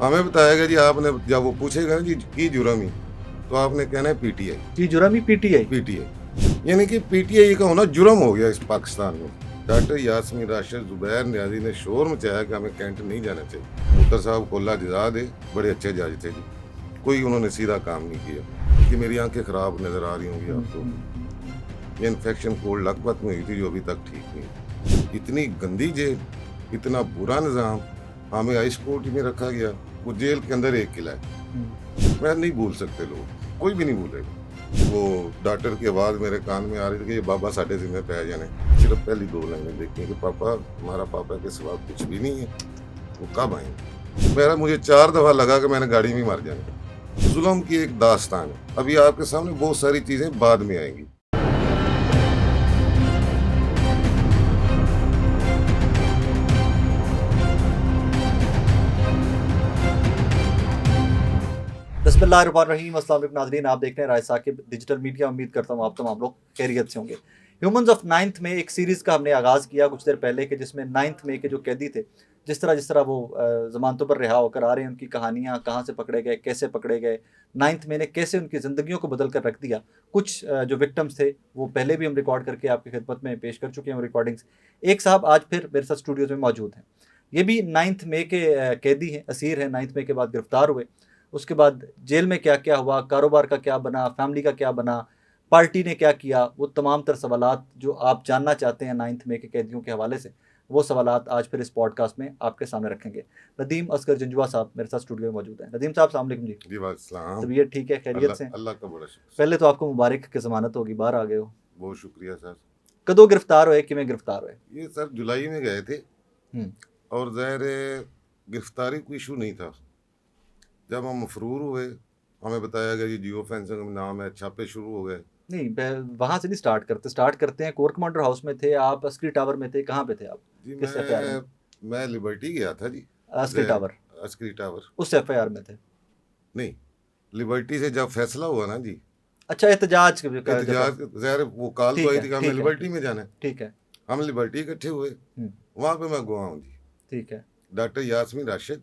हमें बताया गया जी, आपने जब वो पूछेगा ना जी की जुर्म ही, तो आपने कहना है पीटीआई। जी जुर्म ही पीटीआई। पीटीआई यानी कि पीटीआई का होना जुर्म हो गया इस पाकिस्तान में। डॉक्टर यास्मीन राशिद जुबैर न्याजी ने शोर मचाया कि हमें कैंट नहीं जाना चाहिए। मुख्तर साहब को अल्लाह जज़ा दे, बड़े अच्छे जज थे जी, कोई उन्होंने सीधा काम नहीं किया। कि मेरी आंखें खराब नजर आ रही होंगी आपको, ये इन्फेक्शन कोल्ड लखपत में हुई थी जो अभी तक ठीक नहीं। इतनी गंदी जेल, इतना बुरा निज़ाम, हमें हाई कोर्ट में रखा गया। वो जेल के अंदर एक किला है, मैं नहीं भूल सकते लोग, कोई भी नहीं भूलेगा। वो डॉक्टर की आवाज़ मेरे कान में आ रही थी कि ये बाबा साढ़े जिम्मे पै जाने। सिर्फ पहली 2 लाइनें देखी कि पापा, हमारा पापा के सिवा कुछ भी नहीं है, वो कब आएंगे। मुझे 4 दफ़ा लगा कि मैंने गाड़ी में मर जाना। जुल्म की एक दास्तान है। अभी आपके सामने बहुत सारी चीज़ें बाद में आएंगी। बिस्मिल्लाहिर्रहमानिर्रहीम। अस्सलाम वालेकुम नाज़रीन, आप देख रहे हैं राय साकिब डिजिटल मीडिया। उम्मीद करता हूँ आप तमाम लोग खैरियत से होंगे। ह्यूमंस ऑफ नाइन्थ में एक सीरीज़ का हमने आगाज़ किया कुछ देर पहले कि जिसमें नाइन्थ में के जो कैदी थे, जिस तरह वो ज़मानतों पर रिहा होकर आ रहे हैं, उनकी कहानियाँ कहाँ से पकड़े गए, कैसे पकड़े गए, नाइन्थ में ने कैसे उनकी ज़िंदगियों को बदल कर रख दिया। कुछ जो विक्टम्स थे वो पहले भी हम रिकॉर्ड करके आपकी खिदमत में पेश कर चुके हैं रिकॉर्डिंग्स। एक साहब आज फिर मेरे साथ स्टूडियोज़ में मौजूद हैं। ये भी नाइन्थ में के कैदी हैं, असीर हैं। नाइन्थ में के बाद गिरफ्तार हुए, उसके बाद जेल में क्या क्या हुआ, कारोबार का क्या बना, फैमिली का क्या बना, पार्टी ने क्या किया, वो तमाम तर सवालात जो आप जानना चाहते हैं नाइन्थ में के कैदियों के हवाले से, वो सवालात आज फिर इस पॉडकास्ट में आपके सामने रखेंगे। नदीम असगर जंजुआ साहब मेरे साथ स्टूडियो में मौजूद हैं। नदीम साहब, अस्सलाम वालेकुम जी। जी वालेकुम। तबीयत ठीक है, खैरियत से? अल्लाह का बड़ा शुक्र। पहले तो आपको मुबारक कि ज़मानत होगी, बाहर आ गए हो। बहुत शुक्रिया सर। कदों गिरफ्तार हुए, किमें गिरफ्तार हुए? ये सर जुलाई में गए थे, और ज़ाहिर है गिरफ्तारी कोई इशू नहीं था। जब हम मफरूर हुए, हमें बताया गया जी जियो फेंसिंग नाम है, छापे शुरू हो गए। नहीं, वहाँ से नहीं स्टार्ट करते हैं। कोर कमांडर हाउस में थे आप, अस्करी टावर में थे, कहाँ पे थे आप? जी किस एफआईआर में? मैं लिबर्टी गया था जी। अस्करी टावर, अस्करी टावर उस एफआईआर में थे? नहीं, लिबर्टी से जब फैसला हुआ ना जी, अच्छा, एहतजाज का जब एहतजाज, ज़ाहिर वो कॉल तो ठीक आई है, थी कि हमें ठीक है, लिबर्टी में जाना है। ठीक है। हम लिबर्टी इकट्ठे हुए, वहाँ पे मैं गवा हूँ जी। ठीक है, डॉक्टर यास्मीन राशिद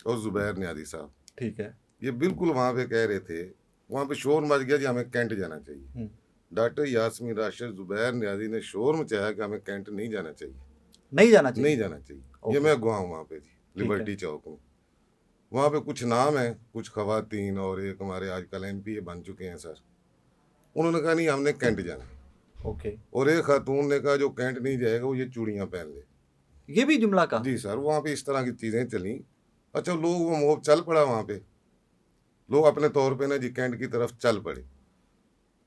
और जुबैर न्याजी साहब, ठीक है। ये बिल्कुल वहाँ पे कह रहे थे, वहाँ पे शोर मच गया जी हमें कैंट जाना चाहिए। डॉक्टर यास्मीन राशिद जुबैर न्याजी ने शोर मचाया कि हमें कैंट नहीं जाना चाहिए, नहीं जाना चाहिए, नहीं जाना चाहिए। ये मैं गवा हूँ वहाँ पे जी, लिबर्टी चौक में। वहाँ पे कुछ नाम है, कुछ खवातीन और एक हमारे आजकल एमपी बन चुके हैं सर, उन्होंने कहा नहीं हमने कैंट जाना है। ओके। और एक खातून ने कहा जो कैंट नहीं जाएगा वो ये चूड़ियाँ पहन ले। ये भी जुमला का? जी सर, वहाँ पे इस तरह की चीज़ें चली। अच्छा, लोग वो मोब चल पड़ा वहाँ पे, लोग अपने तौर पे ना जी कैंट की तरफ चल पड़े।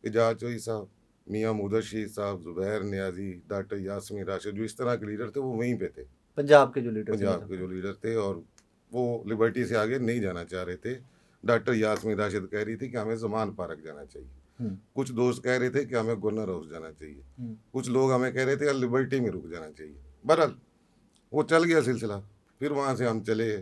एजाज चोई साहब, मियाँ मुदर्शी साहब, जुबैर न्याजी, डॉक्टर यास्मीन राशिद, जो इस तरह के लीडर थे वो वहीं पे थे, पंजाब के जो लीडर थे, पंजाब के जो लीडर थे, और वो लिबर्टी से आगे नहीं जाना चाह रहे थे। डॉक्टर यास्मीन राशिद कह रही थी कि हमें जमान पार्क जाना चाहिए, कुछ दोस्त कह रहे थे कि हमें गवर्नर हाउस जाना चाहिए, कुछ लोग हमें कह रहे थे लिबर्टी में रुक जाना चाहिए। बहरहाल वो चल गया सिलसिला। फिर वहाँ से हम चले,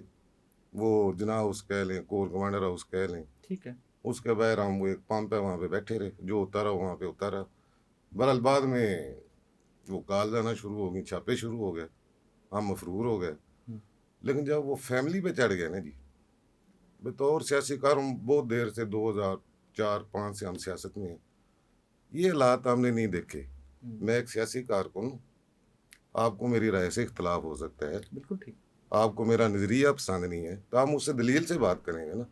वो जना हाउस कह लें, कोर कमांडर हाउस कह लें, ठीक है। उसके बाद हम वो एक पंप है वहाँ पे बैठे रहे, जो उतारा वहाँ पे उतारा। बहरहाल बाद में वो कॉल जाना शुरू हो गई, छापे शुरू हो गए, हम मफरूर हो गए। लेकिन जब वो फैमिली पे चढ़ गए ना जी, बतौर सियासी कार हम बहुत देर से 2004-05 से हम सियासत में हैं, ये हालात हमने नहीं देखे। मैं एक सियासी कारकुन हूँ, आपको मेरी राय से इख्तलाफ हो सकता है, बिल्कुल ठीक। आपको मेरा नज़रिया पसंद नहीं है तो आप मुझसे दलील से बात करेंगे ना,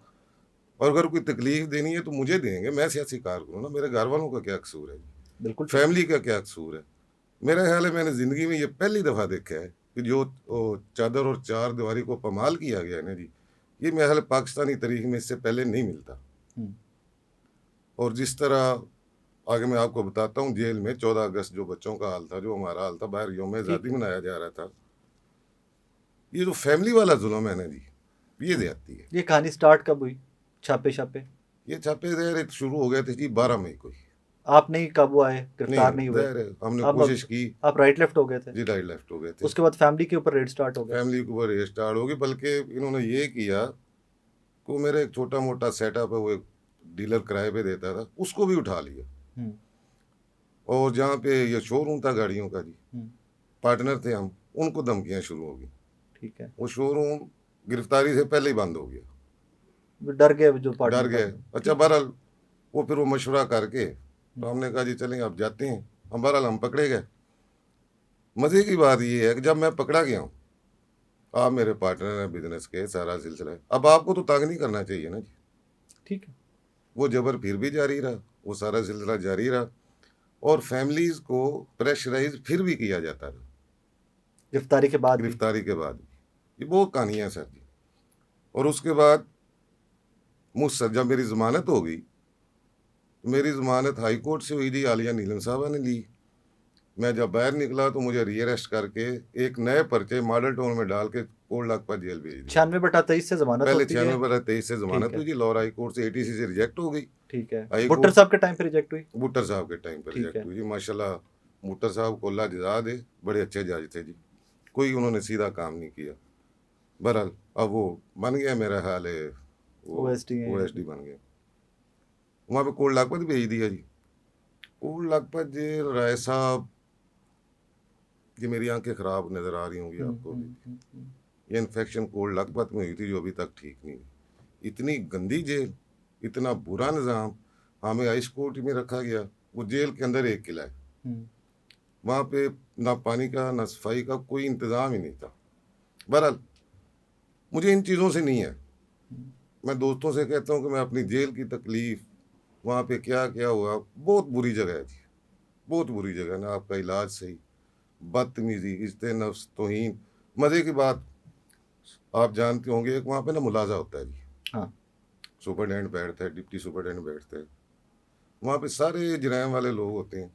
और अगर कोई तकलीफ देनी है तो मुझे देंगे। मैं सियासी कारकुन हूँ ना, मेरे घर वालों का क्या कसूर है, बिल्कुल फैमिली का क्या कसूर है। मेरा ख्याल है मैंने ज़िंदगी में ये पहली दफ़ा देखा है कि जो चादर और चार दीवारी को पमाल किया गया है ना जी, ये मेरे ख्याल पाकिस्तानी तारीख में इससे पहले नहीं मिलता। और जिस तरह आगे मैं आपको बताता हूँ, जेल में 14 अगस्त जो बच्चों का हाल था, जो हमारा हाल था, बाहर यौम आज़ादी मनाया जा रहा था, ये जो फैमिली वाला जुल्म है ना जी, ये ज्यादती है। ये कहानी स्टार्ट कब हुई? छापे ये छापे ज़ाहिर शुरू हो गए थे जी 12 मई को ही। आप नहीं काबू आए, गिरफ्तार नहीं हुए? ज़ाहिर है हमने आप कोशिश की। आप राइट लेफ्ट हो गए थे? जी राइट लेफ्ट हो गए थे। उसके बाद फैमिली के ऊपर रेड स्टार्ट हो गया? फैमिली के ऊपर ये स्टार्ट होगी, बल्कि इन्होंने ये किया कि मेरा एक छोटा मोटा सेटअप है, वो एक डीलर किराए पे देता था, उसको भी उठा लिया। और जहाँ पे ये शोरूम था गाड़ियों का जी, पार्टनर थे हम, उनको धमकियाँ शुरू हो गई। ठीक है। वो शोरूम गिरफ्तारी से पहले ही बंद हो गया, डर गए जो पार्टी डर गए। वाले। अच्छा बहरहाल वो फिर वो मशवरा करके तो हमने कहा जी चलें अब जाते हैं। हम बहरहाल हम पकड़े गए। मज़े की बात ये है कि जब मैं पकड़ा गया हूँ, आप मेरे पार्टनर हैं बिजनेस के, सारा सिलसिला है, अब आपको तो तंग नहीं करना चाहिए ना जी। ठीक है। वो जबर फिर भी जारी रहा, वो सारा सिलसिला जारी रहा और फैमिलीज को प्रेशराइज फिर भी किया जाता रहा गिरफ्तारी के बाद भी। गिरफ्तारी के बाद भी। ये बहुत कहानियां सर जी। और उसके बाद मुझसे जब मेरी जमानत हो गई, मेरी जमानत हाई कोर्ट से हुई थी, आलिया नीलम साहबा ने ली। मैं जब बाहर निकला तो मुझे रीअरेस्ट करके एक नए पर्चे मॉडल टाउन में डाल के कोट लाखपत जेल भेज दिया। 96/23 से जमानत पहले होती है। 96/23 से जमानत ठीक है। हुई थी, लाहौर हाई कोर्ट से ATC से रिजेक्ट हो गई। ठीक है। हाई भुट्टर कोर्ट साहब के टाइम पे रिजेक्ट हुई। भुट्टर साहब के टाइम पर ठीक रिजेक्ट है। हुई जी। माशाल्लाह भुट्टर साहब को अल्लाह जज़ा दे, बड़े अच्छे जज थे जी, कोई उन्होंने सीधा काम नहीं किया। बहरहाल अब वो बन गया, मेरा हाल है वो OSD बन गया। वहाँ पे कोट लाखपत भेज दिया जी। कोट लाखपत जेल राय साहब, ये मेरी आंखें ख़राब नज़र आ रही होंगी आपको भी। ये इन्फेक्शन कोट लाखपत में हुई थी जो अभी तक ठीक नहीं हुई। इतनी गंदी जेल, इतना बुरा निज़ाम। हमें हाई कोर्ट में रखा गया। वो जेल के अंदर एक किला है, वहाँ पे ना पानी का ना सफाई का कोई इंतज़ाम ही नहीं था। बहरहाल मुझे इन चीज़ों से नहीं है। मैं दोस्तों से कहता हूँ कि मैं अपनी जेल की तकलीफ़, वहाँ पे क्या क्या हुआ, बहुत बुरी जगह है जी, बहुत बुरी जगह। ना आपका इलाज सही, बदतमीज़ी, इज्जत नफ्स, तौहीन। मज़े की बात आप जानते होंगे, एक वहाँ पे ना मुलाजा होता है जी। हाँ। सुपरडेंट बैठता है, डिप्टी सुपरडेंट बैठते हैं, वहाँ पे सारे जराइम वाले लोग होते हैं।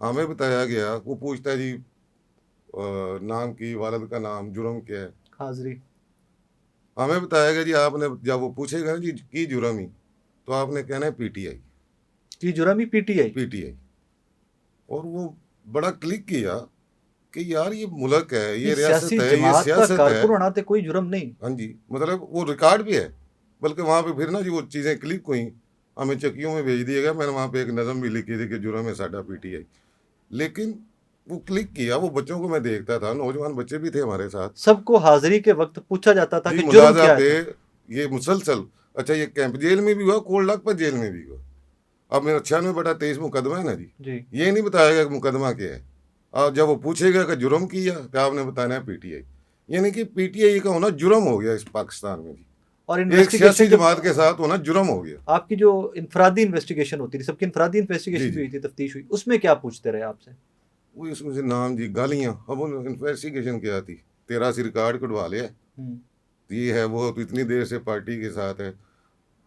हमें बताया गया, वो पूछता है जी नाम की, वालिद का नाम, जुर्म क्या है। हाजिरी। हमें बताया गया जी आपने, जब वो पूछेगा ना जी की जुर्म ही, तो आपने कहना है PTI। की जुर्म ही PTI। और वो बड़ा क्लिक किया कि यार ये मुल्क है, ये सियासी रियासत है, ये जमात का सियासत है। कारकुन बनाते कोई जुर्म नहीं। हाँ जी, मतलब वो रिकॉर्ड भी है। बल्कि वहाँ पे फिर ना जी वो चीज़ें क्लिक हुई, हमें चक्कियों में भेज दिया गया। मैंने वहाँ पे एक नज़म भी लिखी थी कि जुर्म है साडा PTI। लेकिन वो क्लिक किया, वो बच्चों को मैं देखता था, नौजवान बच्चे भी थे हमारे साथ। सबको हाजिरी के वक्त पूछा जाता था जी कि जुर्म मुलाजा क्या पे है। ये मुसलसल। अच्छा ये कैंप जेल में भी हुआ, कोट लाखपत जेल में भी हुआ। अब मेरा 96/23 मुकदमा है ना जी, ये नहीं बताएगा कि मुकदमा क्या है। और जब वो पूछेगा कि जुर्म किया तो आपने बताना है PTI। यानी कि PTI का होना जुर्म हो गया इस पाकिस्तान में जी। और एक सियासी इन्वेस्टिगेशन जमात के साथ होना जुर्म हो गया। आपकी जो इनफरादी इन्वेस्टिगेशन होती थी, सबकी इनफरादी जी, इन्वेस्टिगेशन जी। भी हुई थी, तफ्तीश हुई, उसमें क्या पूछते रहे आपसे? वो इसमें से नाम जी गालियाँ। अब वो इन्वेस्टिगेशन क्या थी, 83 रिकॉर्ड कटवा लिया, ये है वो, तो इतनी देर से पार्टी के साथ है।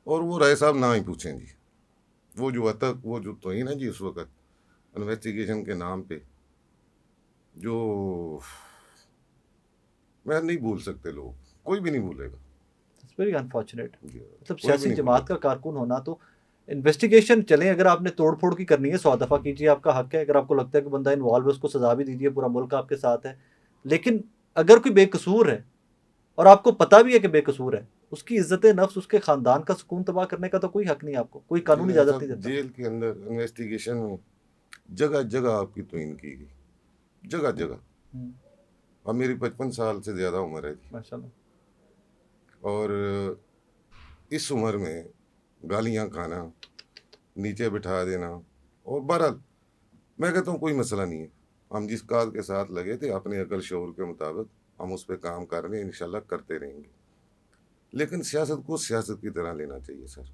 और वो राय साहब ना ही पूछें जी, वो जो अतक, वो जो तो ही ना जी उस वक़्त इन्वेस्टिगेशन के नाम पे, जो मैं नहीं भूल सकते लोग, कोई भी नहीं भूलेगा। Very unfortunate. जी, मतलब कोई भी सियासी नहीं जमात भूलेगा। का कारकुन होना, तो इन्वेस्टिगेशन चले, अगर आपने तोड़-फोड़ की करनी है 100 दफ़ा कीजिए, आपका हक है। अगर आपको लगता है कि बंदा इन्वॉल्व है, उसको सज़ा भी दीजिए, पूरा मुल्क आपके साथ है। लेकिन अगर कोई बेकसूर है और आपको पता भी है कि बेकसूर है, उसकी इज़्ज़त-ए-नफ्स, उसके ख़ानदान का सुकून तबाह करने का तो कोई हक नहीं आपको, कोई कानूनी जी, इजाज़त सब नहीं देता। जेल के अंदर इन्वेस्टिगेशन में जगह-जगह आपकी तौहीन की गई, जगह-जगह। अब मेरी 55 साल से ज़्यादा उम्र है जी, माशाल्लाह। और इस उम्र में गालियाँ खाना, नीचे बिठा देना, और बहरहाल मैं कहता हूँ कोई मसला नहीं है। हम जिस काज के साथ लगे थे, अपने अकल शऊर के मुताबिक हम उस पे काम कर रहे हैं, इंशाल्लाह करते रहेंगे। लेकिन सियासत को सियासत की तरह लेना चाहिए सर।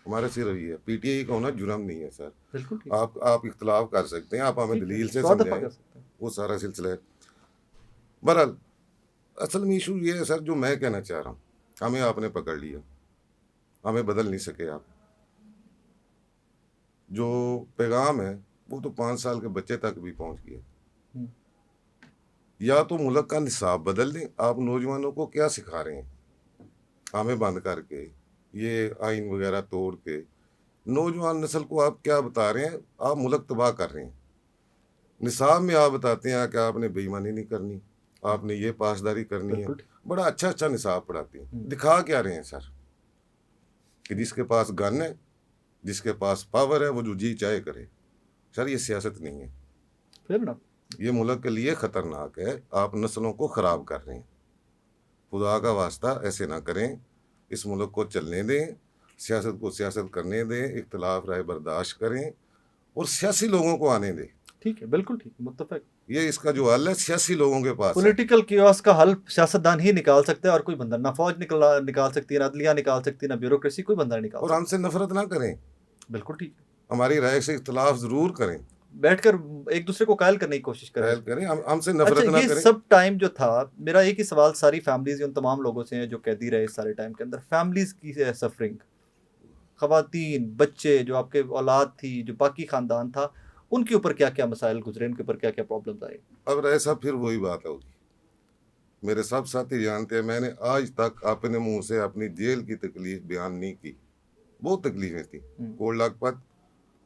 हमारा सिर्फ ये है, PTI का होना जुर्म नहीं है सर। बिल्कुल ठीक। आप इख्तलाफ कर सकते हैं, आप हमें ठीक है, दलील से 100 दफ़ा समझाएं, कर सकते हैं। वो सारा सिलसिला है। बहरहाल असल में इशू ये है सर, जो मैं कहना चाह रहा हूँ, हमें आपने पकड़ लिया, हमें बदल नहीं सके आप। जो पैगाम है वो तो 5 साल के बच्चे तक भी पहुंच गया। या तो मुल्क का निसाब बदल दें। आप नौजवानों को क्या सिखा रहे हैं, हमें बंद करके, ये आइन वगैरह तोड़ के नौजवान नस्ल को आप क्या बता रहे हैं? आप मुल्क तबाह कर रहे हैं। निसाब में आप बताते हैं कि आपने बेईमानी नहीं करनी, आपने ये पासदारी करनी है, बड़ा अच्छा अच्छा निसाब पढ़ाते हैं। दिखा क्या रहे हैं सर? कि जिसके पास गन है, जिसके पास पावर है, वो जो जी चाहे करे। सर ये सियासत नहीं है, फिर ना ये मुल्क के लिए ख़तरनाक है। आप नस्लों को ख़राब कर रहे हैं। खुदा का वास्ता ऐसे ना करें, इस मुल्क को चलने दें, सियासत को सियासत करने दें, इख्तलाफ राय बर्दाश्त करें और सियासी लोगों को आने दें। ठीक है, बिल्कुल ठीक, मुत्तफक। ये इसका जो हल है सियासी लोगों के पास है। पॉलिटिकल कियोस का हल सियासतदान ही निकाल सकता है और कोई बंदा ना फौज निकाल सकती है, ना अदलिया निकाल सकती है, ना ब्यूरोक्रेसी, कोई बंदा नहीं निकाल और सकता। हमसे नफरत ना करें, बिल्कुल ठीक है। हमारी राय से इख्तलाफ जरूर करें, बैठकर एक दूसरे को कायल करने की कोशिश करें। पहल करें, हमसे नफरत अच्छा, ना ये करें। सब टाइम जो था, मेरा एक ही सवाल सारी फैमिलीज उन तमाम लोगों से है जो कैदी रहे इस सारे टाइम के अंदर, फैमिलीज की सफरिंग, खवातीन, बच्चे, जो आपके औलाद थी, जो बाकी खानदान था, उनके ऊपर क्या क्या मसाइल गुजरे, उनके ऊपर क्या क्या प्रॉब्लम्स आए? अब राय साहब फिर वही बात होगी, मेरे सब साथी जानते हैं, मैंने आज तक अपने मुंह से अपनी जेल की तकलीफ बयान नहीं की। बहुत तकलीफें थी, कोल लखपत,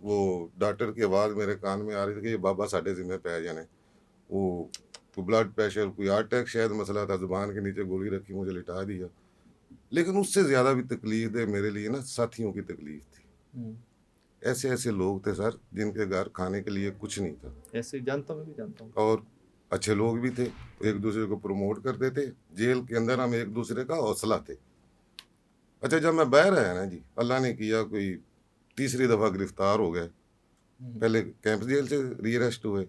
वो डॉक्टर की आवाज़ मेरे कान में आ रही थी कि ये बाबा साढ़े जिम्मे पै जाने, वो कोई ब्लड प्रेशर, कोई हार्ट अटैक शायद मसला था, जुबान के नीचे गोली रखी, मुझे लिटा दिया। लेकिन उससे ज़्यादा भी तकलीफ है मेरे लिए ना, साथियों की तकलीफ थी। ऐसे ऐसे लोग थे सर जिनके घर खाने के लिए कुछ नहीं था। ऐसे जानता हूँ, मैं भी जानता हूँ। और अच्छे लोग भी थे, एक दूसरे को प्रमोट करते थे, जेल के अंदर हम एक दूसरे का हौसला थे। अच्छा, जब मैं बाहर आया ना जी, अल्लाह ने किया कोई तीसरी दफ़ा गिरफ्तार हो गए। पहले कैंप जेल से रीअरेस्ट हुए,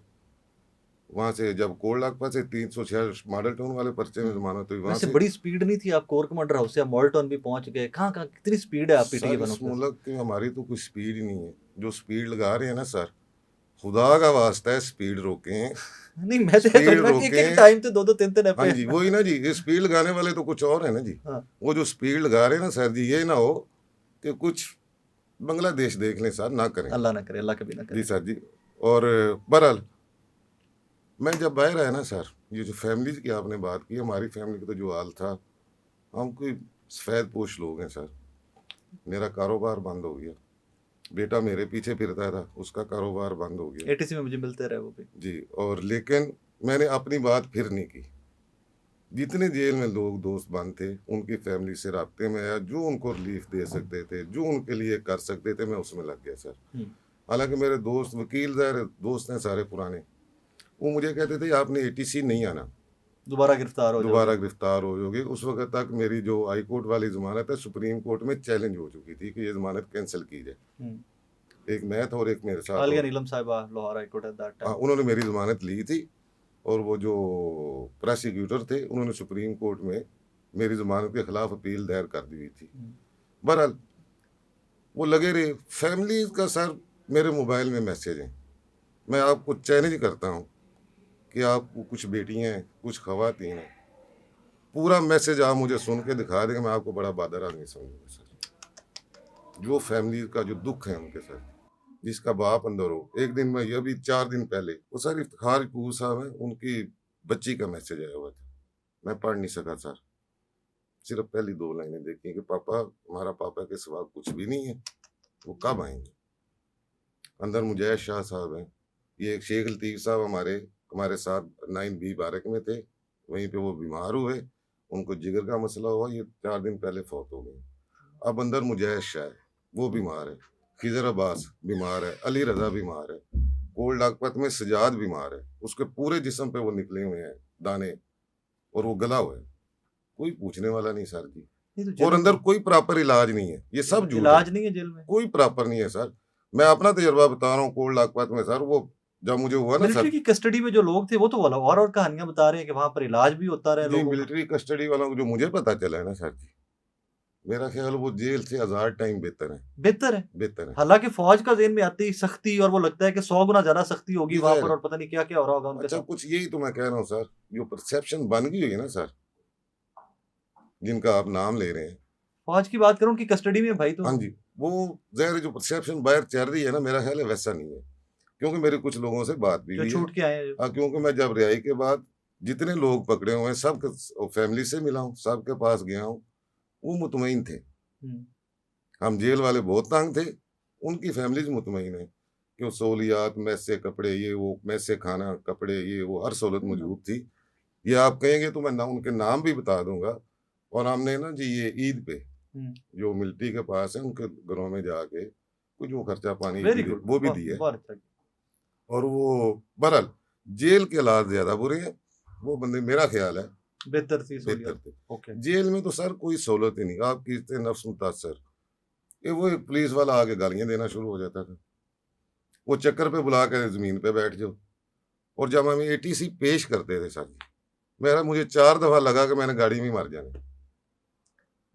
वहाँ से जब कोल लखपत से 306 मॉडल टाउन वाले पर्चे में जमानत हुई, वहाँ वैसे से बड़ी स्पीड नहीं थी, आप कोर कमांडर हाउस से आप मॉडल टाउन भी पहुंच गए, कहाँ कहाँ कितनी स्पीड है आप पीटीए सर, बनों इस पे? मुल्क की हमारी तो कोई स्पीड ही नहीं है। जो स्पीड लगा रहे हैं ना सर, खुदा का वास्ता है स्पीड रोकें। नहीं, मैं तो स्पीड समझ कि एक रोकें। टाइम पे 2-2 3-3 हाँ जी, वही ना जी, ये स्पीड लगाने वाले तो कुछ और है ना जी। हाँ। वो जो स्पीड लगा रहे हैं ना सर जी, ये ना हो कि कुछ बांग्लादेश देख लें सर, ना करें। अल्लाह ना करे, अल्लाह कभी ना करे। जी सर जी। और बहरहाल मैं जब बाहर आया ना सर, ये जो फैमिली की आपने बात की, हमारी फैमिली का तो जो हाल था, हम कोई सफ़ेद पोश लोग हैं सर। मेरा कारोबार बंद हो गया, बेटा मेरे पीछे फिरता था, उसका कारोबार बंद हो गया। एटीसी में मुझे मिलते रहे वो भी जी। और लेकिन मैंने अपनी बात फिर नहीं की। जितने जेल में लोग दोस्त बंद थे, उनकी फैमिली से राब्ते में आया, जो उनको रिलीफ दे सकते थे, जो उनके लिए कर सकते थे, मैं उसमें लग गया सर। हालांकि मेरे दोस्त वकील ज़ाहिर दोस्त हैं सारे पुराने, वो मुझे कहते थे आपने एटीसी नहीं आना, दोबारा गिरफ्तार हो जाओगे। उस वक्त तक मेरी जो हाई कोर्ट वाली जमानत है सुप्रीम कोर्ट में चैलेंज हो चुकी थी कि ये जमानत कैंसिल की जाए। एक मैं था और एक मेरे साथ आलिया नीलम साहिबा लोहार high court at that time, उन्होंने मेरी जमानत ली थी, और वो जो प्रोसिक्यूटर थे उन्होंने सुप्रीम कोर्ट में मेरी जमानत के खिलाफ अपील दायर कर दी हुई थी। बहरहाल वो लगे रहे। फैमिली का सर मेरे मोबाइल में मैसेज हैं, मैं आपको चैलेंज करता हूँ कि आपको कुछ बेटियाँ हैं, कुछ खवातीन हैं, पूरा मैसेज आप मुझे सुन के दिखा देंगे, मैं आपको बड़ा बहादुर आदमी समझूंगा सर। जो फैमिली का जो दुख है उनके साथ, जिसका बाप अंदर हो। एक दिन मैं, ये भी 4 दिन पहले, वो सर इफ्तिखार कपूर साहब हैं, उनकी बच्ची का मैसेज आया हुआ था, मैं पढ़ नहीं सका सर, सिर्फ पहली 2 लाइनें देखी कि पापा, हमारा पापा के सिवा कुछ भी नहीं है, वो कब आएंगे। अंदर मुजैद शाह साहब हैं, ये एक शेख लतीफ़ साहब हमारे साथ 9B बारक में थे, वहीं पे वो बीमार हुए, उनको जिगर का मसला हुआ, ये 4 दिन पहले फौत हो गए। अब अंदर मुजैद शाह है, वो बीमार है, खिजर अब्बास बीमार है, अली रजा बीमार है, कोल लखपत में सजाद बीमार है, उसके पूरे जिस्म पे वो निकले हुए हैं दाने, और वो गला हुआ है, कोई पूछने वाला नहीं सर जी। और अंदर कोई प्रॉपर इलाज नहीं है, ये सब झूठ है। इलाज नहीं है जेल में, कोई प्रॉपर नहीं है सर। मैं अपना तजर्बा बता रहा हूँ कोल लखपत में सर, वो जब मुझे हुआ ना सर, मिलिट्री की कस्टडी में जो लोग थे वो तो और कहानियां बता रहे हैं कि वहां पर इलाज भी होता रहा लोगों का। मिलिट्री कस्टडी वालों को जो मुझे पता चला है ना सर जी, मेरा ख्याल वो जेल से 1000 टाइम बेहतर है। हालांकि फौज का जेल में आती ही सख्ती, और वो लगता है कि 100 गुना ज्यादा सख्ती होगी जी वहां सर। पर, और पता नहीं क्या क्या हो रहा होगा उनके अच्छा, साथ। कुछ यही तो मैं कह रहा हूँ सर, जो परसेप्शन बन गई हुई है ना सर, जिनका आप नाम ले रहे हैं, फौज की बात करूं कि कस्टडी में भाई, तो हाँ जी, वो ज़ाहिर जो परसेप्शन बाहर चल रही है ना, मेरा ख्याल है वैसा नहीं है, क्योंकि मेरे कुछ लोगों से बात भी जो हुई है। छूट के आए हैं। हाँ, क्योंकि मैं जब रिहाई के बाद जितने लोग पकड़े हुए हैं, सब फैमिली से मिला हूँ, सबके पास गया हूँ, वो मुतमईन थे। हम जेल वाले बहुत तंग थे, उनकी फैमिलीज मुतमईन है कि वो सहूलियात, मैस से कपड़े, ये वो, मैस से खाना, कपड़े, ये वो, हर सहूलत मौजूद थी। ये आप कहेंगे तो मैं उनके नाम भी बता दूंगा। और हमने ना जी ये ईद पे जो मिलिट्री के पास है, उनके घरों में जाके कुछ वो खर्चा पानी वो भी दिया। और वो बहरहाल जेल के हालात ज़्यादा बुरे हैं। वो बंदे, मेरा ख्याल है बेहतर थी बेहतर सहूलियत। थे। ओके। जेल में तो सर कोई सहूलत ही नहीं, आपकी इतने नफ्स मुतासर, ये वो एक पुलिस वाला आके गालियां देना शुरू हो जाता था, वो चक्कर पे बुला कर जमीन पे बैठ जाओ। और जब हमें एटीसी पेश करते थे सर, मुझे 4 दफा लगा कि मैंने गाड़ी में मर जाना।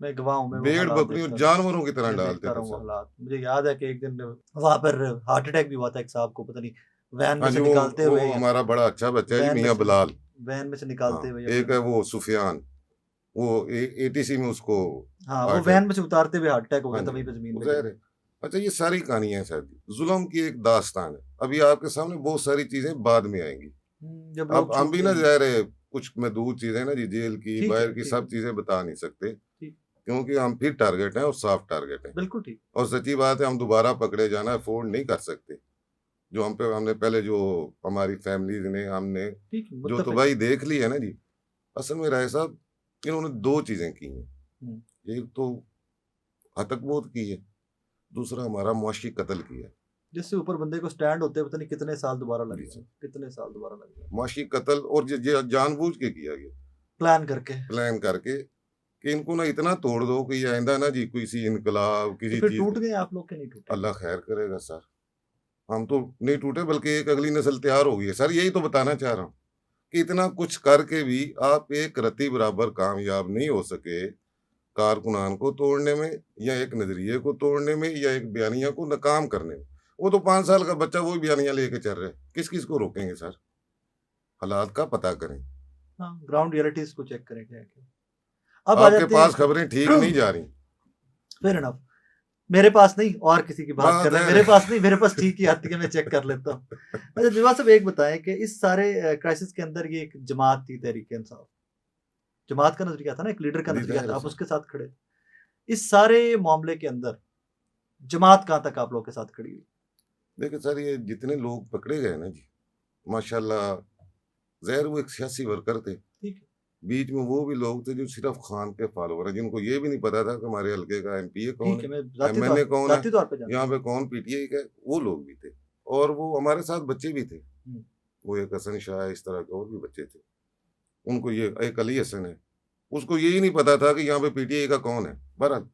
मैं गवाह हूँ, मैं वो भेड़ हालात बकरी और देखता जानवरों की तरह मैं डालते देखता थे रहा हूँ वो सर। हालात। मुझे याद है कि एक दिन वहाँ पर हार्ट अटैक भी हुआ था एक साहब को, पता नहीं वैन में हाँ से जी, निकालते वो हुए, हमारा बड़ा अच्छा बच्चा है जी, वैन में मियाँ से बिलाल। वैन में से हाँ, निकालते हुए एक है अपने, वो सुफियान, वो एटीसी में उसको हाँ वो हार्ट वैन अटैक। में से उतारते हुए हार्ट अटैक हो हाँ गया था जी, वहीं पे जमीन वो पे ज़ाहिर गिरे। है। अच्छा, ये सारी कहानियां हैं सर जी, जुल्म की एक दास्तान है। अभी आपके सामने बहुत सारी चीजें बाद में आएंगी। जब अब लोग हम भी छूटते ना हैं। ज़ाहिर है कुछ महदूद चीजें ना जी, जेल की ठीक बाहर है, की ठीक सब है, चीजें बता नहीं सकते, ठीक, क्योंकि हम फिर टारगेट हैं और सॉफ्ट टारगेट हैं। बिल्कुल ठीक, और सच्ची बात है, हम दोबारा पकड़े जाना अफोर्ड नहीं कर सकते। जो हम पे हमने पहले जो हमारी फैमिलीज ने हमने ठीक है, जो मुत्तफिक। तबाही देख ली है ना जी, असल में राय साहब इन्होंने 2 चीजें की हैं। हुँ, एक तो आतंकवाद की है, दूसरा हमारा मुआशी कत्ल किया है। जिससे ऊपर बंदे को स्टैंड होते पता नहीं कितने साल दोबारा लग जी गए, सर, कितने साल दोबारा लग गए। मुआशी कत्ल, और ये जानबूझ के किया गया, प्लान करके। प्लान करके कि इनको ना इतना तोड़ दो कि ये आइंदा ना जी किसी इनकलाब तो किसी फिर चीज टूट का। गए आप लोग के नहीं टूटे? अल्लाह खैर करेगा सर, हम तो नहीं टूटे, बल्कि एक अगली नस्ल तैयार हो गई है सर। यही तो बताना चाह रहा हूँ कि इतना कुछ करके भी आप एक रत्ती बराबर कामयाब नहीं हो सके कारकुनान को तोड़ने में, या एक नजरिए को तोड़ने में, या एक बयानिया को नाकाम करने में। वो तो 5 साल का बच्चा वही बयानिया लेके चल रहे हैं, किस किस को रोकेंगे सर? हालात का पता करें। हाँ, ग्राउंड रियलिटीज़ को चेक करें क्या है क्या। अब आ आपके जाते हैं पास खबरें ठीक नहीं जा रही, फेयर इनफ। मेरे पास नहीं, और किसी की बात कर बात रहे हैं, है। मेरे पास नहीं, मेरे पास ठीक ही आती है, मैं चेक कर लेता हूँ। अच्छा दिलवार साहब एक बताएं कि इस सारे क्राइसिस के अंदर ये एक जमात थी तहरीक इंसाफ, जमात का नजरिया था ना, एक लीडर का जी नजरिया जाहिर था, है आप सर। उसके साथ खड़े। इस सारे मामले के अंदर जमात कहाँ तक आप लोग के साथ खड़ी हुई? देखिए सर, ये जितने लोग पकड़े गए ना जी, माशाल्लाह, जहर वो एक सियासी वर्कर थे। ठीक है, बीच में वो भी लोग थे जो सिर्फ खान के फॉलोवर हैं, जिनको ये भी नहीं पता था कि हमारे हल्के का एमपीए कौन ठीक है, है, मैं एमएनए कौन है, जाती तौर पे जानता यहाँ हूँ। पे कौन पीटीआई का है। वो लोग भी थे, और वो हमारे साथ बच्चे भी थे। हम्म, वो एक हसन शाह है, इस तरह के और भी बच्चे थे। उनको ये एक अली हसन है, उसको यही नहीं पता था कि यहाँ पे पीटीआई का कौन है। बहरहाल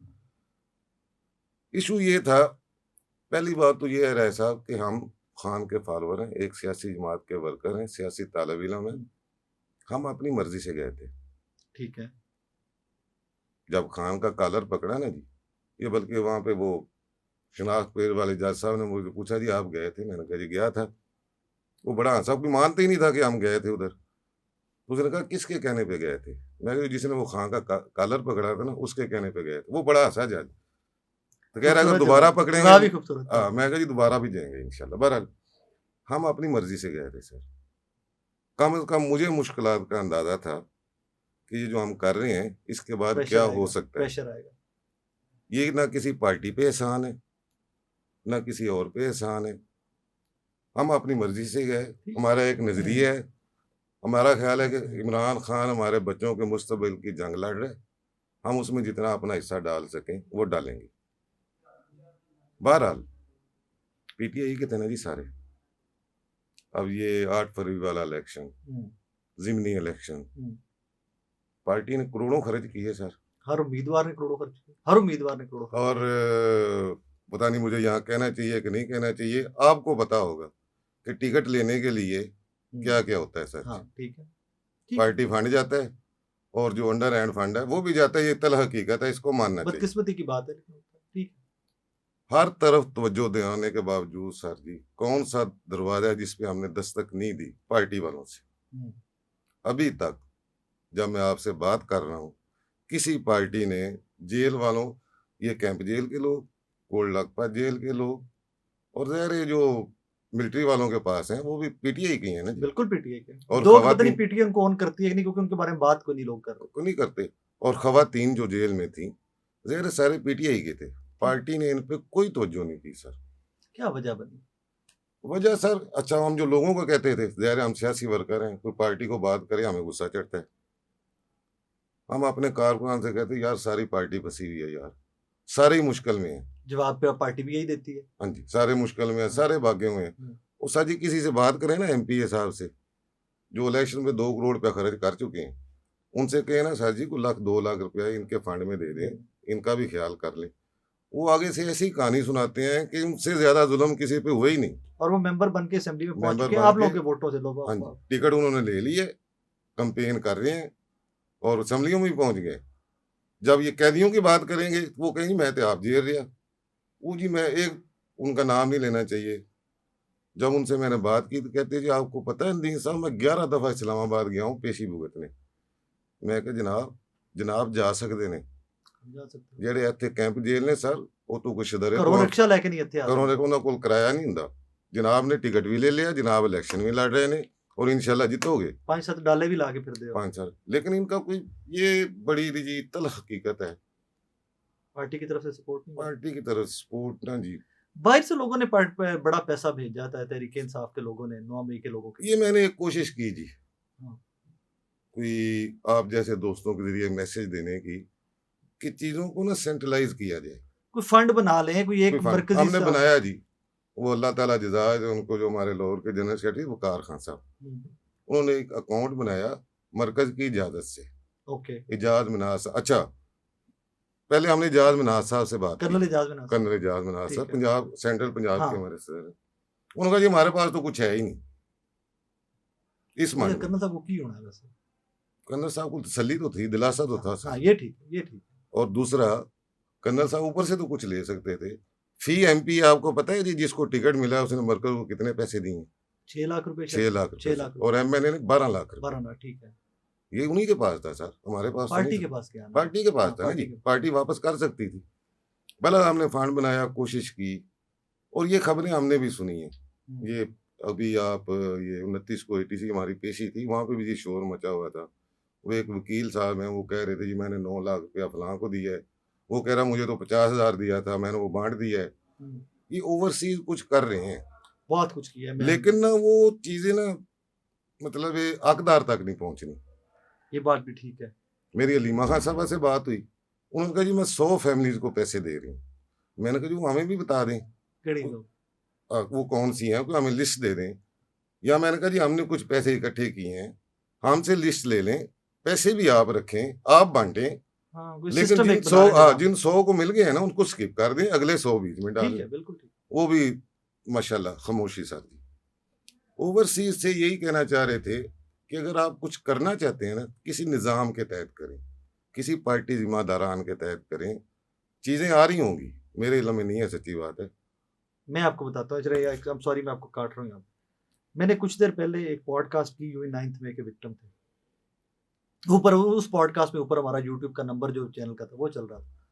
इशू ये था, पहली बात तो ये है राय साहब कि हम खान के फॉलोवर हैं, एक सियासी जमात के वर्कर हैं, सियासी तालिब इल्म हैं। हम्म, हम अपनी मर्जी से गए थे। ठीक है, जब खान का कॉलर पकड़ा ना जी, ये बल्कि वहाँ पे वो शनाख्त पेर वाले जज साहब ने मुझे पूछा, जी आप गए थे? मैंने कहा जी गया था। वो बड़ा हंसा, कोई मानते ही नहीं था कि हम गए थे उधर। उसने कहा किसके कहने पे गए थे? मैं कहा जिसने वो खान का कॉलर पकड़ा था ना, उसके कहने पे गए थे। वो बड़ा हंसा जज, तो कह रहा अगर खूबसूरत दोबारा जवाब, पकड़ेंगे। जवाब ही खूबसूरत था। मैं कहा जी दोबारा भी जाएंगे इंशाल्लाह। बहरहाल हम अपनी मर्जी से गए थे सर। कम से कम मुझे मुश्किलात का अंदाजा था कि ये जो हम कर रहे हैं इसके बाद क्या प्रेशर हो आएगा, सकता है। प्रेशर आएगा। ये ना किसी पार्टी पे एहसान है, ना किसी और पे एहसान है। हम अपनी मर्जी से गए, ठीक, हमारा एक नजरिया है। हमारा ख्याल है कि इमरान खान हमारे बच्चों के मुस्तकबिल की जंग लड़ रहे, हम उसमें जितना अपना हिस्सा डाल सकें वो डालेंगे। बहरहाल पीटीआई के थे ना जी सारे। अब ये 8 फरवरी वाला इलेक्शन, हम्म, जिमनी इलेक्शन, हम्म। पार्टी ने करोड़ों खर्च किए सर। हर उम्मीदवार ने करोड़ों खर्च किए, हर उम्मीदवार ने करोड़ों खर्च और पता नहीं मुझे यहाँ कहना चाहिए कि नहीं कहना चाहिए, आपको पता होगा कि टिकट लेने के लिए किए। क्या क्या होता है सर। हाँ ठीक है, ठीक है। पार्टी फंड जाता है, और जो अंडर हैंड फंड है वो भी जाता है। ये तल हकीकत है, इसको मानना चाहिए। बदकिस्मती की बात है, लेकिन ठीक है। हर तरफ तवज्जो दिलाने के बावजूद सर जी, कौन सा दरवाजा है जिस पे हमने दस्तक नहीं दी पार्टी वालों से? हम्म, अभी तक जब मैं आपसे बात कर रहा हूँ, किसी पार्टी ने जेल वालों, ये कैंप जेल के लोग, कोल्ड लखपत जेल के लोग, और ज़ाहिर है जो मिलिट्री वालों के पास हैं वो भी पीटीआई की हैं ना जी। बिल्कुल पीटीआई के और दो, पता नहीं खवातीन पीटीआई उनको ऑन करती है कि नहीं, क्योंकि उनके बारे में बात को नहीं लोग कर रहे। को नहीं करते। और खवातीन जो जेल में थी, ज़ाहिर है सारे पीटीआई के थे। पार्टी ने इन पे कोई तवज्जो नहीं की सर। क्या वजह बनी? वजह सर, अच्छा हम जो लोगों को कहते थे, ज़ाहिर है हम सियासी वर्कर हैं, कोई पार्टी को बात करे हमें गुस्सा चढ़ता है। हम अपने कारकुनान से कहते यार सारी पार्टी फंसी हुई है यार, सारे ही मुश्किल में है। जवाब पे अब पार्टी भी यही देती है। हाँ जी, सारे मुश्किल में है, सारे भागे हुए हैं। और सर जी किसी से बात करें ना एमपीए साहब से, जो इलेक्शन में 2 करोड़ रुपया खर्च कर चुके हैं, उनसे कहे ना सर जी को 1 लाख 2 लाख रुपया इनके फंड में दे दें, इनका भी ख्याल कर लें। वो आगे से ऐसी कहानी सुनाते हैं कि उनसे ज्यादा जुल्म किसी पे हुआ ही नहीं। और वो मेंबर बन के असेंबली में पहुंच मेंबर चुके हैं बन आप के, लोगों के वोटों से। लोग हाँ जी, टिकट उन्होंने ले ली है, कंपेन कर रहे हैं और असेंबलियों में भी पहुंच गए। जब ये कैदियों की बात करेंगे वो कहेंगे मैं तो आप जेल रहा। वो जी मैं एक उनका नाम नहीं लेना चाहिए। जब उनसे मैंने बात की तो कहते जी आपको पता है नदीम साहब मैं 11 दफा इस्लामाबाद गया हूँ पेशी भुगतने। मैं कहा जनाब जा सकते ने जा सकते हो। ਜਿਹੜੇ ਇੱਥੇ ਕੈਂਪ ਜੇਲ੍ਹ ਨੇ ਸਰ ਉਹ ਤੋਂ ਕੁਛ ਡਰੇ घरों रिक्शा लेके नहीं ਇੱਥੇ ਆ ਘਰੋਂ ਸਕਦੇ। ਦੇ ਉਹਨਾਂ ਕੋਲ ਕਿਰਾਇਆ ਨਹੀਂ ਹੁੰਦਾ। जनाब ने टिकट भी ले लिया, जनाब इलेक्शन भी लड़ रहे ने और इंशाल्लाह जीतोगे 5-7 डाले भी लाके फिर दे हो। 5 साल। लेकिन इनका कोई ये बड़ी जी तल हकीकत है, पार्टी की तरफ से सपोर्ट नहीं है। पार्टी की तरफ सपोर्ट ना जी। बाहर से लोगों ने बड़ा पैसा भेजा था तहरीक इंसाफ के लोगों ने, 9 मई के लोगों के। ये मैंने एक कोशिश की जी, हाँ। कोई आप जैसे दोस्तों के जरिए मैसेज देने की कि चीज़ों को ना सेंट्रलाइज किया जाए, कोई फंड बना लें, कोई एक कोई फंड मरकजी हमने सा- बनाया जी। वो अल्लाह ताला जज़ा है उनको, जो हमारे लाहौर के जनरल सेक्रेटरी वकार खान साहब, उन्होंने एक अकाउंट बनाया मरकज की इजाज़त से। ओके। इजाज मिनाज, अच्छा पहले हमने इजाज मिनाज साहब से बात की, कर्नल एजाज में ना कर्नल इजाज मिनाज ठीक साहब है। पंजाब सेंट्रल पंजाब हाँ। के हमारे सर हैं। उन्होंने कहा जी हमारे पास तो कुछ है ही नहीं इस ये मंड में। कर्नल साहब को की होना है वैसे। कर्नल साहब को तसल्ली तो थी, दिलासा तो था हाँ, सर। ये ठीक है, ये ठीक है। और दूसरा कर्नल साहब ऊपर से तो कुछ ले सकते थे। फी एमपी आपको पता है जी, जिसको टिकट मिला उसने मरकज को कितने पैसे दिए? 6 लाख रुपए 6 लाख 6 रुपए लाख और एमएलए ने 12 लाख रुपए। 12 लाख, ठीक है। ये उन्हीं के पास था सर, हमारे पास तो पार्टी नहीं के था। पास क्या है? पार्टी के पास हाँ, था ना पार्टी जी, के- पार्टी वापस कर सकती थी। भला हमने फंड बनाया, कोशिश की और ये खबरें हमने भी सुनी है। ये अभी आप ये 29 को ATC हमारी पेशी थी, वहाँ पे भी जी शोर मचा हुआ था। वो एक वकील साहब हैं, वो कह रहे थे जी मैंने 9 लाख रुपया फलां को दिया है, वो कह रहा मुझे तो 50,000 दिया था, मैंने वो बांट दिया है। ये ओवरसीज कुछ कर रहे हैं, बहुत कुछ किया है। मैं- लेकिन ना वो चीजें ना मतलब ये हकदार तक नहीं पहुंचनी। ये बात भी ठीक है। मेरी अलीमा खान साहबा से बात हुई, उन्होंने कहा जी मैं 100 फैमिलीज को पैसे दे रही हूँ। मैंने कहा जी वो हमें भी बता दें केड़ी लोग वो कौन सी हैं, कोई हमें लिस्ट दे दें। या मैंने कहा जी हमने कुछ पैसे इकट्ठे किए हैं, हमसे लिस्ट ले लें, पैसे भी आप रखें, आप बांटें, हाँ, कोई लेकिन सिस्टम जिन एक 100 बना लेना। जिन 100 को मिल गए हैं ना उनको स्किप कर दें, अगले 100 बीच में डाल ठीक दें। है, बिल्कुल ठीक। वो भी माशाल्लाह खामोशी सर जी। ओवरसीज से यही कहना चाह रहे थे कि अगर आप कुछ करना चाहते हैं ना, किसी निज़ाम के तहत करें, किसी पार्टी जिम्मेदारान के तहत करें, चीज़ें आ रही होंगी। मेरे इल्म में नहीं है, सच्ची बात है। मैं आपको बताता हूँ, चलिए I'm sorry मैं आपको काट रहा हूँ यहाँ पे। मैंने कुछ देर पहले एक पॉडकास्ट की, यूं 9th मई के विक्टिम थे। ऊपर उस पॉडकास्ट में ऊपर हमारा यूट्यूब का नंबर जो चैनल का था वो चल रहा था।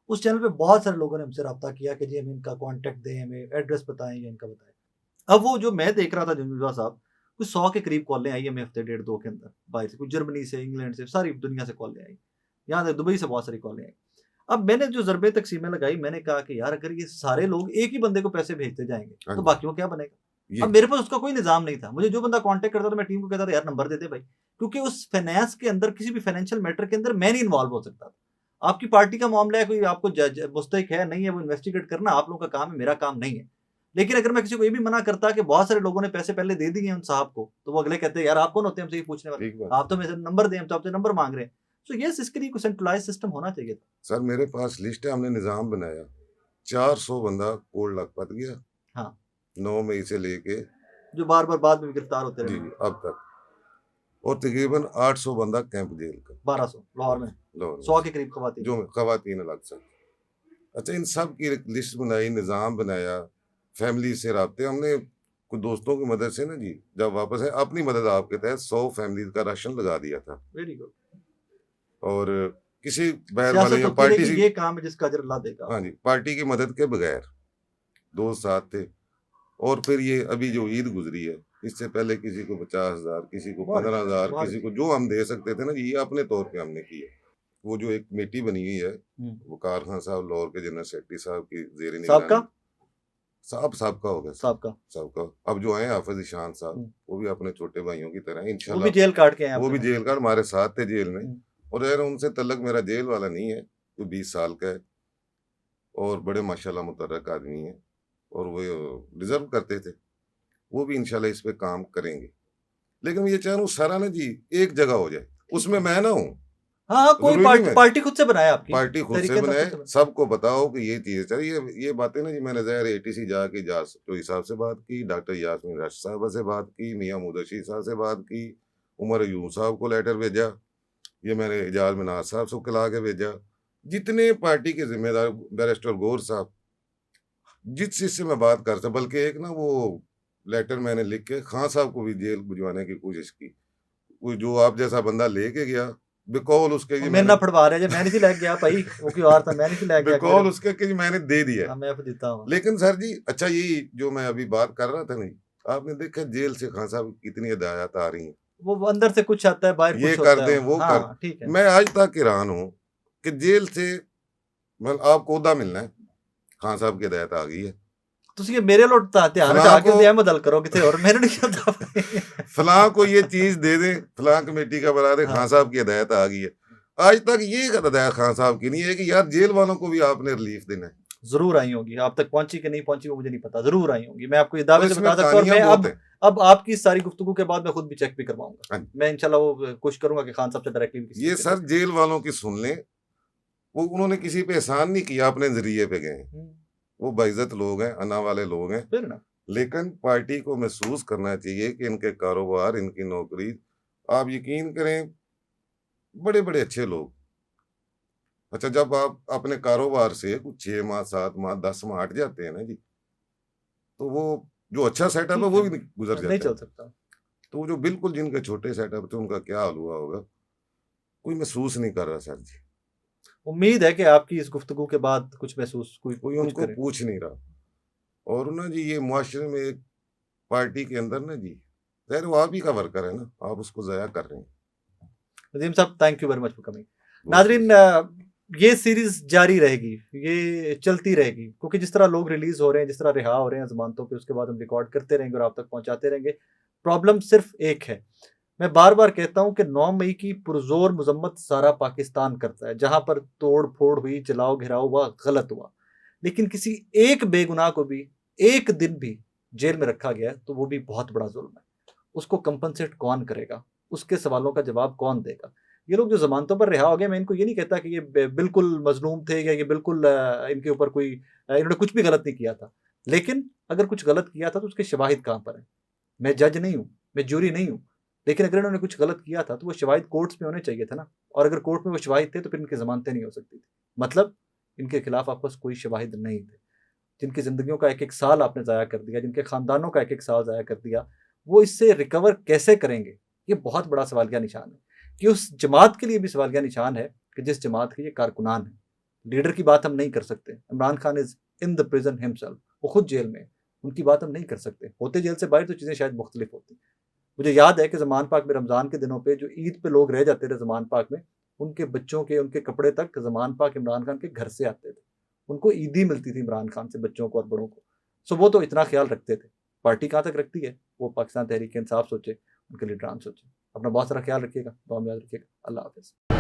उस चैनल पे बहुत सारे लोगों ने हमसे रब्ता किया कि जी हमें इनका कॉन्टैक्ट दें, हमें एड्रेस बताएं या इनका बताएं। अब वो जो मैं देख रहा था जुंजुआ साहब, कुछ 100 के करीब कॉलें आई हमें हफ्ते 1.5-2 के अंदर बाहर से, कुछ जर्मनी से, इंग्लैंड से, सारी दुनिया से कॉलें आई, यहाँ तक दुबई से बहुत सारी कॉलें आई। अब मैंने जो ज़रबे तकसीमें लगाई, मैंने कहा कि यार अगर ये सारे लोग एक ही बंदे को पैसे भेजते जाएंगे हाँ तो जी। बाकियों को क्या बनेगा? ये अब मेरे पास उसका कोई निज़ाम नहीं था। मुझे जो बंदा कांटेक्ट करता था मैं टीम को कहता था यार नंबर दे दे भाई, क्योंकि उस फाइनेंस के अंदर किसी भी फाइनेंशियल मैटर के अंदर मैं नहीं इन्वॉल्व हो सकता था। आपकी पार्टी का मामला है, कोई आपको मुस्तहिक है नहीं है, वो इन्वेस्टिगेट करना आप लोगों का काम है, मेरा काम नहीं है। लेकिन अगर मैं किसी को ये भी मना करता कि बहुत सारे लोगों ने पैसे पहले दे दिए हैं उन साहब को, तो वो अगले कहते हैं यार आप कौन होते हैं हमसे ये पूछने वाले, ठीक बात। आप तो मेरे नंबर दें, हम तो आपसे नंबर मांग रहे हैं। तो यस, इसके लिए कोई सेंट्रलाइज सिस्टम होना चाहिए था। सर मेरे पास लिस्ट है, हमने निज़ाम बनाया। 400 बंदा कोल्ड लखपत गया, हाँ, 9 मई से लेके जो बार बार बाद में भी गिरफ्तार होते जी रहे। अब तक, और तकरीबन 800 बंदा कैंप जेल का 1200 लाहौर में, लाहौर में। 100 के करीब खवातीन। जो खवातीन अलग से। अच्छा इन सब की एक लिस्ट बनाई, निज़ाम बनाया, फैमिली से रबते हमने कुछ दोस्तों की मदद से ना जी, जब वापस है अपनी मदद आपके तहत 100 फैमिली का राशन लगा दिया था। Very good. और किसी बहर वाले सियासत या होती पार्टी रही कि से, ये काम है जिसका अजर अल्लाह देगा। हाँ जी, पार्टी की मदद के बगैर दोस्त साथ थे। और फिर ये अभी जो ईद गुजरी है, इससे पहले किसी को 50,000, किसी को बहुत 15,000, बहुत किसी को जो हम दे सकते थे ना जी, ये अपने तौर पे हमने किए। वो जो एक कमेटी बनी हुई है, वकार खान साहब लाहौर के जनरल सेक्रेटरी साहब की जेर साहब साहब का हो गया साहब का। अब जो है हाफिज ईशान साहब, वो भी अपने छोटे भाइयों की तरह वो भी इंशाल्लाह, जेल काट के आए वो भी आपके जेल का हमारे साथ थे जेल में। हम्म। और यार उनसे तल्लक मेरा जेल वाला नहीं है, वो 20 साल का है और बड़े माशाल्लाह मुतर्रक आदमी है और वो डिजर्व करते थे। वो भी इंशाल्लाह इस पे काम करेंगे। लेकिन मैं ये चाह रहा हूँ सारा ना जी एक जगह हो जाए, उसमें मैं ना हूँ। हाँ, कोई जरूरी नहीं मैं पार्टी खुद से बनाए आपकी, पार्टी खुद से तहरीक इंसाफ बनाए, खुद से बनाए। सबको बताओ कि ये चीज चल ये बातें ना जी, मैंने ज़ाहिर एटीसी जाके जास तो साहब से बात की, डॉक्टर यास्मीन राशिद साहब से बात की, मियां मुदस्सिर साहब से बात की, उमर अयूब साहब को लेटर भेजा, ये मैंने एजाज मिनाज साहब से खिला के भेजा, जितने पार्टी के जिम्मेदार, बैरिस्टर गौर साहब, जिस चीज से मैं बात कर सकता, बल्कि एक ना वो लेटर मैंने लिख के खान साहब को भी जेल भिजवाने की कोशिश की। वो जो आप जैसा बंदा लेके गया, बिकॉल उसके वो जी मेरे मैंने ना फड़वा रहे जे मैं नहीं सी लैके गया भाई, वो कोई और था, मैं नहीं सी लैके गया कि बिकॉल मेरे उसके कि जी मैंने दे दिया है। हाँ, मैं देता हूँ। लेकिन सर जी, अच्छा यही जो मैं अभी बात कर रहा था नहीं, आपने देखा जेल से खान साहब की कितनी हिदायत आ रही हैं, वो अंदर से कुछ आता है, बाहर ये कुछ कर होता दें है। वो कर। हाँ, ठीक है। मैं आज तक हैरान हूँ कि जेल से मतलब आपको ओहदा मिलना है, खान साहब की हिदायत आ गई है, ਤੁਸੀਂ ਮੇਰੇ ਲੋਟ ਤਾਂ ਧਿਆਨ फलां ਹਟਾ ਕੇ को ਉਹਦੇ ਇਹ ਬਦਲ ਕਰੋ ਕਿਤੇ ਹੋਰ, ਮੈਨੂੰ नहीं पता। फलां को ये चीज दे दें, फलां कमेटी का बना दे, हाँ, खान साहब की हिदायत आ गई है। आज तक ये हिदायत खान साहब की नहीं है कि यार जेल वालों को भी आपने रिलीफ देना है। जरूर आई होगी, आप तक पहुंची कि नहीं पहुंची वो मुझे नहीं पता, जरूर आई होंगी, मैं आपको ये तो दावे से इसमें बता सकता हूँ। और कहानियां मैं बहुत है। अब आपकी इस सारी गुफ्तगू के बाद मैं खुद भी चेक भी करवाऊंगा, हाँ जी। मैं इंशाल्लाह वो कोशिश करूंगा कि खान साहब से डायरेक्टली ये सर जेल वालों की सुन लें, वो उन्होंने किसी पे एहसान नहीं किया, अपने जरिए पे गए हैं, वो बाइज्जत लोग हैं, अना वाले लोग हैं, फिर ना लेकिन पार्टी को महसूस करना चाहिए कि इनके कारोबार, इनकी नौकरी, आप यकीन करें, बड़े बड़े अच्छे लोग, अच्छा जब आप अपने कारोबार से कुछ 6 माह 7 माह 10 माह हट जाते हैं ना जी, तो वो जो अच्छा सेटअप है ठीक वो है, भी गुजर नहीं जाता चल है। सकता। तो वो जो बिल्कुल जिनके छोटे सेटअप थे उनका क्या हाल हुआ होगा, कोई महसूस नहीं कर रहा सर जी, उम्मीद है कि आपकी इस गुफ्तगू के बाद कुछ महसूस कोई कोई कुछ उनको करे। पूछ नहीं रहा। और ना जी ये मुआशरे में एक पार्टी के अंदर ना जी, ज़ाहिर है वो आप ही का वर्कर है ना, आप उसको ज़ाया कर रहे हैं। नदीम साहब, thank you very much for coming. वो नाजरीन, ये सीरीज जारी रहेगी, ये चलती रहेगी, क्योंकि जिस तरह लोग रिलीज हो रहे हैं, जिस तरह रिहा हो रहे हैं जमानतों पे, उसके बाद हम रिकॉर्ड करते रहेंगे और आप तक पहुंचाते रहेंगे। प्रॉब्लम सिर्फ एक है, मैं बार बार कहता हूं कि 9 मई की पुरजोर मजम्मत सारा पाकिस्तान करता है, जहां पर तोड़ फोड़ हुई, जलाओ घिराव हुआ, गलत हुआ, लेकिन किसी एक बेगुनाह को भी एक दिन भी जेल में रखा गया है तो वो भी बहुत बड़ा जुल्म है। उसको कंपनसेट कौन करेगा, उसके सवालों का जवाब कौन देगा? ये लोग जो जमानतों पर रिहा हो गए, मैं इनको ये नहीं कहता कि ये बिल्कुल मजलूम थे या ये बिल्कुल इनके ऊपर कोई इन्होंने कुछ भी गलत नहीं किया था, लेकिन अगर कुछ गलत किया था तो उसके शवाहिद कहाँ पर है? मैं जज नहीं हूँ, मैं ज्यूरी नहीं हूँ, लेकिन अगर इन्होंने कुछ गलत किया था तो वो शवाहिद कोर्ट्स में होने चाहिए थे ना, और अगर कोर्ट में वो शवाहिद थे तो फिर इनकी जमानतें नहीं हो सकती थी। मतलब इनके खिलाफ आपके पास कोई शवाहिद नहीं थे, जिनकी जिंदगियों का एक एक साल आपने ज़ाया कर दिया, जिनके खानदानों का एक एक साल ज़ाया कर दिया, वो इससे रिकवर कैसे करेंगे? ये बहुत बड़ा सवालिया निशान है, कि उस जमात के लिए भी सवालिया निशान है कि जिस जमात के ये कारकुनान है। लीडर की बात हम नहीं कर सकते, Imran Khan is in the prison himself, वो खुद जेल में है, उनकी बात हम नहीं कर सकते। होते जेल से बाहर तो चीज़ें शायद मुख्तलिफ होती। मुझे याद है कि ज़मान पाक में रमज़ान के दिनों पे जो ईद पे लोग रह जाते थे ज़मान पाक में, उनके बच्चों के, उनके कपड़े तक ज़मान पाक इमरान खान के घर से आते थे। उनको ईदी मिलती थी इमरान खान से, बच्चों को और बड़ों को। सो वो तो इतना ख्याल रखते थे। पार्टी कहाँ तक रखती है, वो पाकिस्तान तहरीक इंसाफ सोचे, उनके लीडरान सोचे। अपना बहुत सारा ख्याल रखिएगा, दुआ में याद रखिएगा। अल्लाह हाफ़िज़।